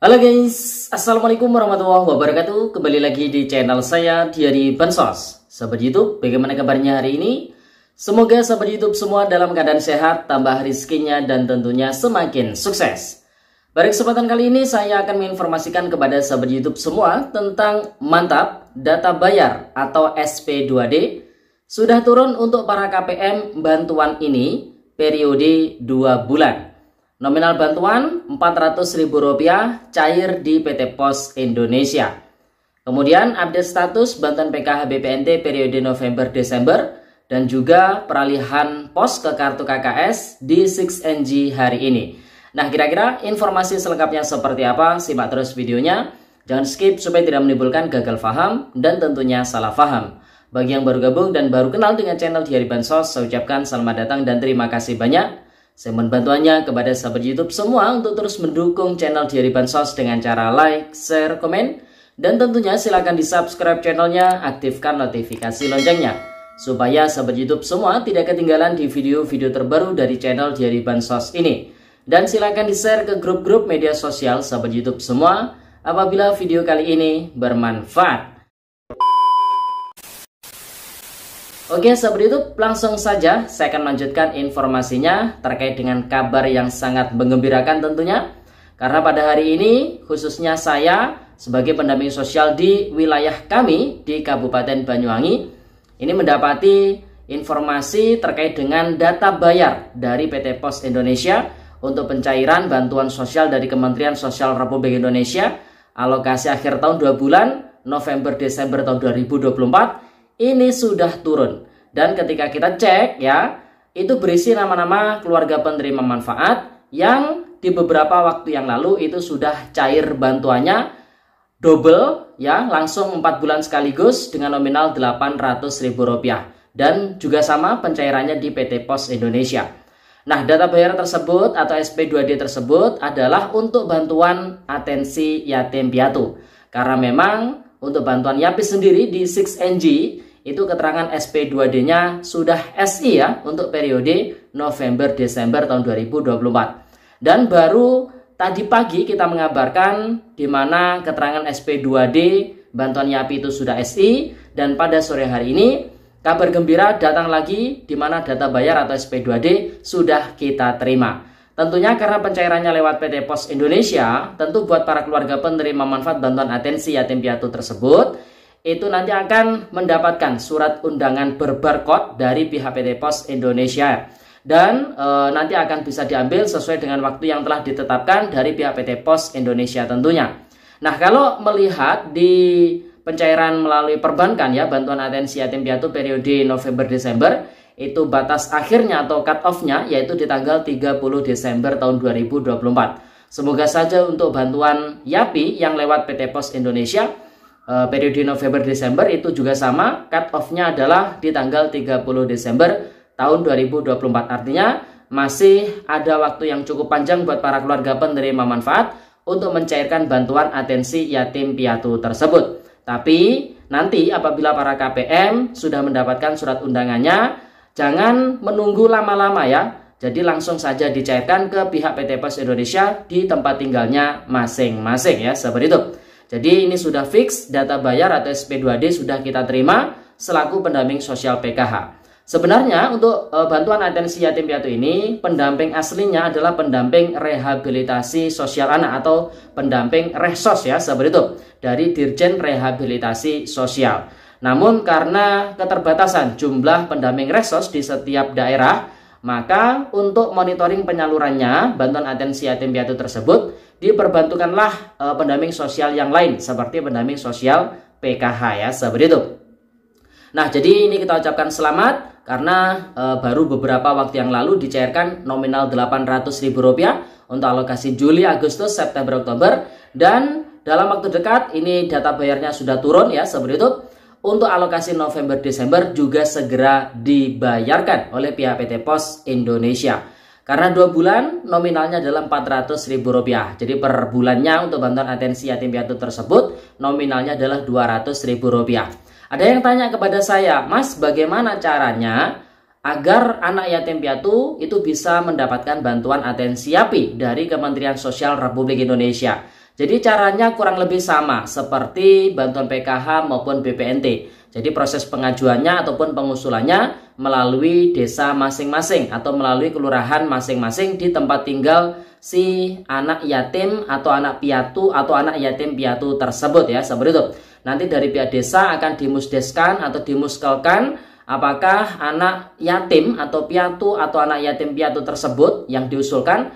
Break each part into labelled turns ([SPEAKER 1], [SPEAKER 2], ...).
[SPEAKER 1] Halo guys, Assalamualaikum warahmatullahi wabarakatuh. Kembali lagi di channel saya Diary Bansos. Sahabat YouTube, bagaimana kabarnya hari ini? Semoga sahabat YouTube semua dalam keadaan sehat, tambah rezekinya dan tentunya semakin sukses. Pada kesempatan kali ini saya akan menginformasikan kepada sahabat YouTube semua tentang mantap data bayar atau SP2D sudah turun untuk para KPM bantuan ini periode 2 bulan. Nominal bantuan Rp400.000 cair di PT Pos Indonesia. Kemudian update status bantuan PKH BPNT periode November-Desember dan juga peralihan pos ke kartu KKS di 6NG hari ini. Nah, kira-kira informasi selengkapnya seperti apa? Simak terus videonya. Jangan skip supaya tidak menimbulkan gagal paham dan tentunya salah paham. Bagi yang baru gabung dan baru kenal dengan channel Diary Bansos, saya ucapkan selamat datang dan terima kasih banyak. Saya mohon bantuannya kepada sahabat YouTube semua untuk terus mendukung channel Diary Bansos dengan cara like, share, komen, dan tentunya silahkan di subscribe channelnya, aktifkan notifikasi loncengnya supaya sahabat YouTube semua tidak ketinggalan di video-video terbaru dari channel Diary Bansos ini. Dan silahkan di share ke grup-grup media sosial sahabat YouTube semua apabila video kali ini bermanfaat. Oke sahabat YouTube, langsung saja saya akan melanjutkan informasinya terkait dengan kabar yang sangat menggembirakan tentunya. Karena pada hari ini khususnya saya sebagai pendamping sosial di wilayah kami di Kabupaten Banyuwangi ini mendapati informasi terkait dengan data bayar dari PT Pos Indonesia untuk pencairan bantuan sosial dari Kementerian Sosial Republik Indonesia alokasi akhir tahun 2 bulan November-Desember tahun 2024 ini sudah turun. Dan ketika kita cek ya, itu berisi nama-nama keluarga penerima manfaat yang di beberapa waktu yang lalu itu sudah cair bantuannya double ya, langsung 4 bulan sekaligus dengan nominal Rp800.000. Dan juga sama pencairannya di PT Pos Indonesia. Nah, data bayar tersebut atau SP2D tersebut adalah untuk bantuan atensi yatim piatu. Karena memang untuk bantuan YAPI sendiri di 6NG itu keterangan SP2D-nya sudah SI ya untuk periode November-Desember tahun 2024. Dan baru tadi pagi kita mengabarkan di mana keterangan SP2D bantuan YAPI itu sudah SI, dan pada sore hari ini kabar gembira datang lagi di mana data bayar atau SP2D sudah kita terima. Tentunya karena pencairannya lewat PT Pos Indonesia, tentu buat para keluarga penerima manfaat bantuan atensi yatim piatu tersebut, itu nanti akan mendapatkan surat undangan berbarcode dari pihak PT Pos Indonesia. Dan nanti akan bisa diambil sesuai dengan waktu yang telah ditetapkan dari pihak PT Pos Indonesia tentunya. Nah, kalau melihat di pencairan melalui perbankan ya, bantuan atensi yatim piatu periode November-Desember, itu batas akhirnya atau cut off-nya yaitu di tanggal 30 Desember tahun 2024. Semoga saja untuk bantuan YAPI yang lewat PT Pos Indonesia periode November-Desember itu juga sama, cut off-nya adalah di tanggal 30 Desember tahun 2024. Artinya masih ada waktu yang cukup panjang buat para keluarga penerima manfaat untuk mencairkan bantuan atensi yatim piatu tersebut. Tapi nanti apabila para KPM sudah mendapatkan surat undangannya, jangan menunggu lama-lama ya. Jadi langsung saja dicairkan ke pihak PT Pos Indonesia di tempat tinggalnya masing-masing ya sahabat itu. Jadi ini sudah fix, data bayar atau SP2D sudah kita terima selaku pendamping sosial PKH. Sebenarnya untuk bantuan atensi yatim piatu ini pendamping aslinya adalah pendamping rehabilitasi sosial anak atau pendamping Rehsos ya sahabat itu, dari Dirjen Rehabilitasi Sosial. Namun karena keterbatasan jumlah pendamping Rehsos di setiap daerah, maka untuk monitoring penyalurannya bantuan atensi yatim piatu tersebut diperbantukanlah pendamping sosial yang lain seperti pendamping sosial PKH ya sahabat itu. Nah, jadi ini kita ucapkan selamat karena baru beberapa waktu yang lalu dicairkan nominal Rp800.000 untuk alokasi Juli, Agustus, September, Oktober, dan dalam waktu dekat ini data bayarnya sudah turun ya sahabat itu. Untuk alokasi November-Desember juga segera dibayarkan oleh pihak PT Pos Indonesia. Karena 2 bulan nominalnya adalah Rp400.000. Jadi per bulannya untuk bantuan atensi yatim piatu tersebut nominalnya adalah Rp200.000. Ada yang tanya kepada saya, Mas, bagaimana caranya agar anak yatim piatu itu bisa mendapatkan bantuan atensi YAPI dari Kementerian Sosial Republik Indonesia? Jadi caranya kurang lebih sama seperti bantuan PKH maupun BPNT. Jadi proses pengajuannya ataupun pengusulannya melalui desa masing-masing atau melalui kelurahan masing-masing di tempat tinggal si anak yatim atau anak piatu atau anak yatim piatu tersebut ya, seperti itu. Nanti dari pihak desa akan dimusdeskan atau dimuskelkan apakah anak yatim atau piatu atau anak yatim piatu tersebut yang diusulkan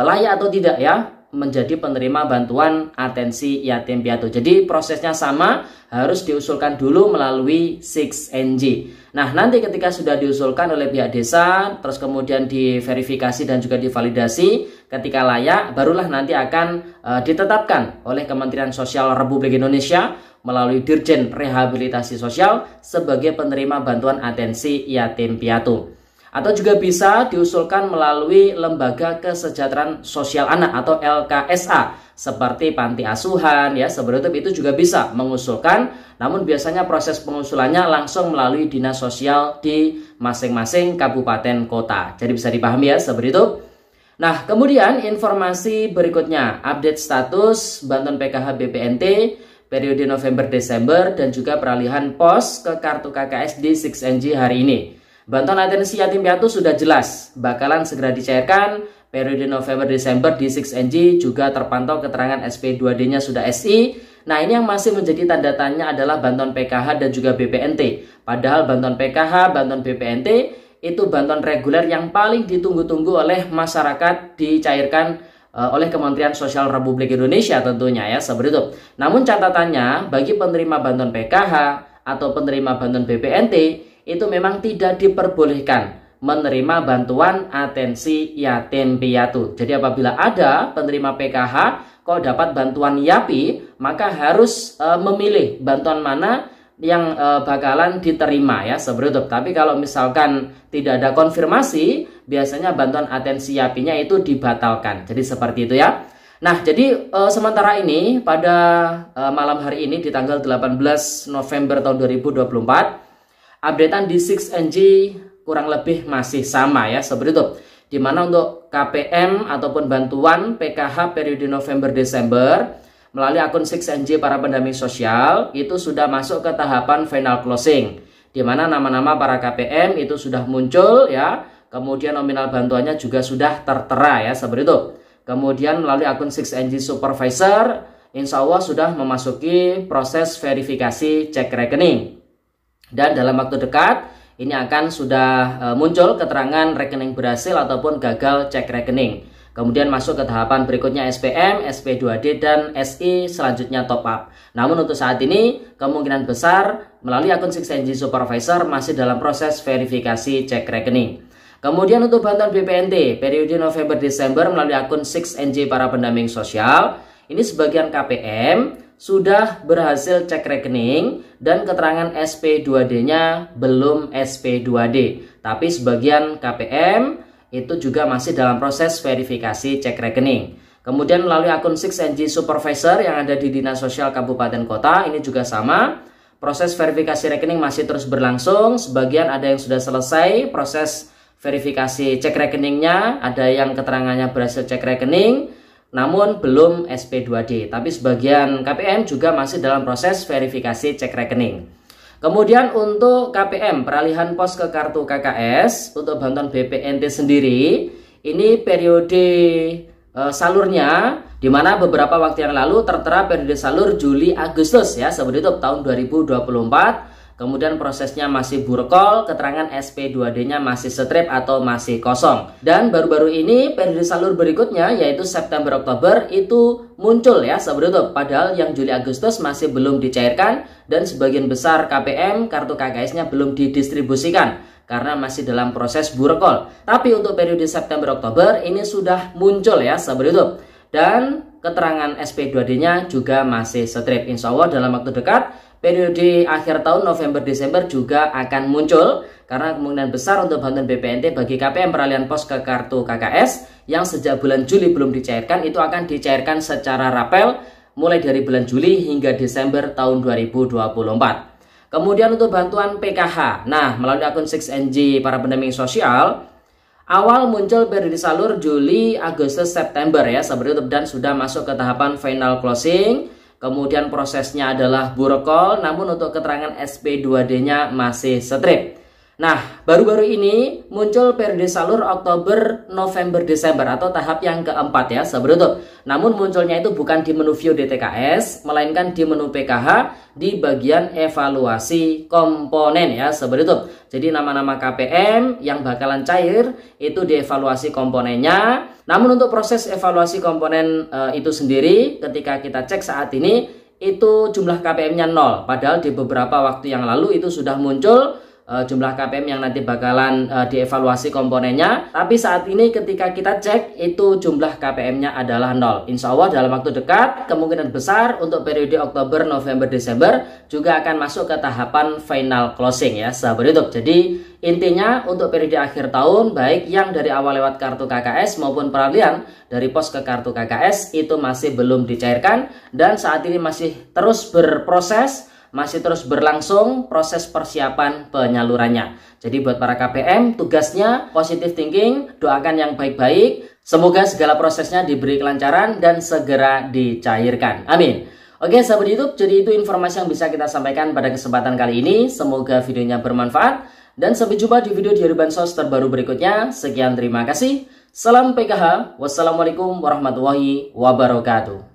[SPEAKER 1] layak atau tidak ya menjadi penerima bantuan atensi yatim piatu. Jadi prosesnya sama, harus diusulkan dulu melalui 6NJ. Nah, nanti ketika sudah diusulkan oleh pihak desa, terus kemudian diverifikasi dan juga divalidasi, ketika layak, barulah nanti akan ditetapkan oleh Kementerian Sosial Republik Indonesia melalui Dirjen Rehabilitasi Sosial sebagai penerima bantuan atensi yatim piatu. Atau juga bisa diusulkan melalui Lembaga Kesejahteraan Sosial Anak atau LKSA seperti panti asuhan ya, seperti itu juga bisa mengusulkan. Namun biasanya proses pengusulannya langsung melalui dinas sosial di masing-masing kabupaten kota. Jadi bisa dipahami ya, seperti itu. Nah, kemudian informasi berikutnya, update status bantuan PKH BPNT periode November-Desember dan juga peralihan pos ke kartu KKS di 6NJ hari ini. Bantuan atensi yatim piatu sudah jelas, bakalan segera dicairkan periode November-Desember di 6NJ, juga terpantau keterangan SP2D-nya sudah SI. Nah, ini yang masih menjadi tanda tanya adalah bantuan PKH dan juga BPNT. Padahal bantuan PKH, bantuan BPNT itu bantuan reguler yang paling ditunggu-tunggu oleh masyarakat dicairkan oleh Kementerian Sosial Republik Indonesia tentunya ya, seperti itu. Namun catatannya bagi penerima bantuan PKH atau penerima bantuan BPNT itu memang tidak diperbolehkan menerima bantuan atensi yatim piatu. Jadi apabila ada penerima PKH kok dapat bantuan YAPI, maka harus memilih bantuan mana yang bakalan diterima ya, seperti itu. Tapi kalau misalkan tidak ada konfirmasi, biasanya bantuan atensi YAPI-nya itu dibatalkan. Jadi seperti itu ya. Nah, jadi sementara ini pada malam hari ini di tanggal 18 November tahun 2024, updatean di 6NJ kurang lebih masih sama ya, seperti itu. Dimana untuk KPM ataupun bantuan PKH periode November-Desember melalui akun 6NJ para pendamping sosial itu sudah masuk ke tahapan final closing. Dimana nama-nama para KPM itu sudah muncul ya, kemudian nominal bantuannya juga sudah tertera ya, seperti itu. Kemudian melalui akun 6NJ Supervisor, insya Allah sudah memasuki proses verifikasi cek rekening. Dan dalam waktu dekat ini akan sudah muncul keterangan rekening berhasil ataupun gagal cek rekening. Kemudian masuk ke tahapan berikutnya SPM, SP2D, dan SI, selanjutnya top up. Namun untuk saat ini kemungkinan besar melalui akun 6NJ Supervisor masih dalam proses verifikasi cek rekening. Kemudian untuk bantuan BPNT periode November-Desember melalui akun 6NJ para pendamping sosial, ini sebagian KPM sudah berhasil cek rekening dan keterangan SP2D-nya belum SP2D. Tapi sebagian KPM itu juga masih dalam proses verifikasi cek rekening. Kemudian melalui akun 6NJ Supervisor yang ada di Dinas Sosial Kabupaten Kota, ini juga sama. Proses verifikasi rekening masih terus berlangsung. Sebagian ada yang sudah selesai proses verifikasi cek rekeningnya, ada yang keterangannya berhasil cek rekening, namun belum SP2D. Tapi sebagian KPM juga masih dalam proses verifikasi cek rekening. Kemudian untuk KPM peralihan pos ke kartu KKS untuk bantuan BPNT sendiri, ini periode salurnya, di mana beberapa waktu yang lalu tertera periode salur Juli Agustus ya, seperti itu tahun 2024. Kemudian prosesnya masih burkol, keterangan SP2D-nya masih strip atau masih kosong. Dan baru-baru ini periode salur berikutnya yaitu September-Oktober itu muncul ya, seperti itu. Padahal yang Juli Agustus masih belum dicairkan dan sebagian besar KPM kartu KKS-nya belum didistribusikan karena masih dalam proses burkol. Tapi untuk periode September-Oktober ini sudah muncul ya, seperti itu. Dan keterangan SP2D-nya juga masih strip. Insya Allah dalam waktu dekat periode akhir tahun November-Desember juga akan muncul karena kemungkinan besar untuk bantuan BPNT bagi KPM peralihan pos ke kartu KKS yang sejak bulan Juli belum dicairkan itu akan dicairkan secara rapel mulai dari bulan Juli hingga Desember tahun 2024. Kemudian untuk bantuan PKH, nah melalui akun 6NJ para pendamping sosial, Awal muncul periode salur Juli, Agustus, September ya seperti itu, dan sudah masuk ke tahapan final closing. Kemudian prosesnya adalah burcol, namun untuk keterangan SP2D-nya masih strip. Nah, baru-baru ini muncul periode salur Oktober, November, Desember atau tahap yang keempat ya seperti itu. Namun munculnya itu bukan di menu view DTKS, melainkan di menu PKH di bagian evaluasi komponen ya seperti itu. Jadi nama-nama KPM yang bakalan cair itu dievaluasi komponennya. Namun untuk proses evaluasi komponen itu sendiri ketika kita cek saat ini itu jumlah KPM-nya 0. Padahal di beberapa waktu yang lalu itu sudah muncul jumlah KPM yang nanti bakalan dievaluasi komponennya. Tapi saat ini ketika kita cek itu jumlah KPM-nya adalah 0. Insya Allah dalam waktu dekat kemungkinan besar untuk periode Oktober, November, Desember juga akan masuk ke tahapan final closing ya seperti itu. Jadi intinya untuk periode akhir tahun baik yang dari awal lewat kartu KKS maupun peralihan dari pos ke kartu KKS itu masih belum dicairkan dan saat ini masih terus berproses, masih terus berlangsung proses persiapan penyalurannya. Jadi buat para KPM tugasnya positive thinking, doakan yang baik-baik. Semoga segala prosesnya diberi kelancaran dan segera dicairkan. Amin. Oke sahabat YouTube, jadi itu informasi yang bisa kita sampaikan pada kesempatan kali ini. Semoga videonya bermanfaat. Dan sampai jumpa di video diari Bansos terbaru berikutnya. Sekian terima kasih. Salam PKH. Wassalamualaikum warahmatullahi wabarakatuh.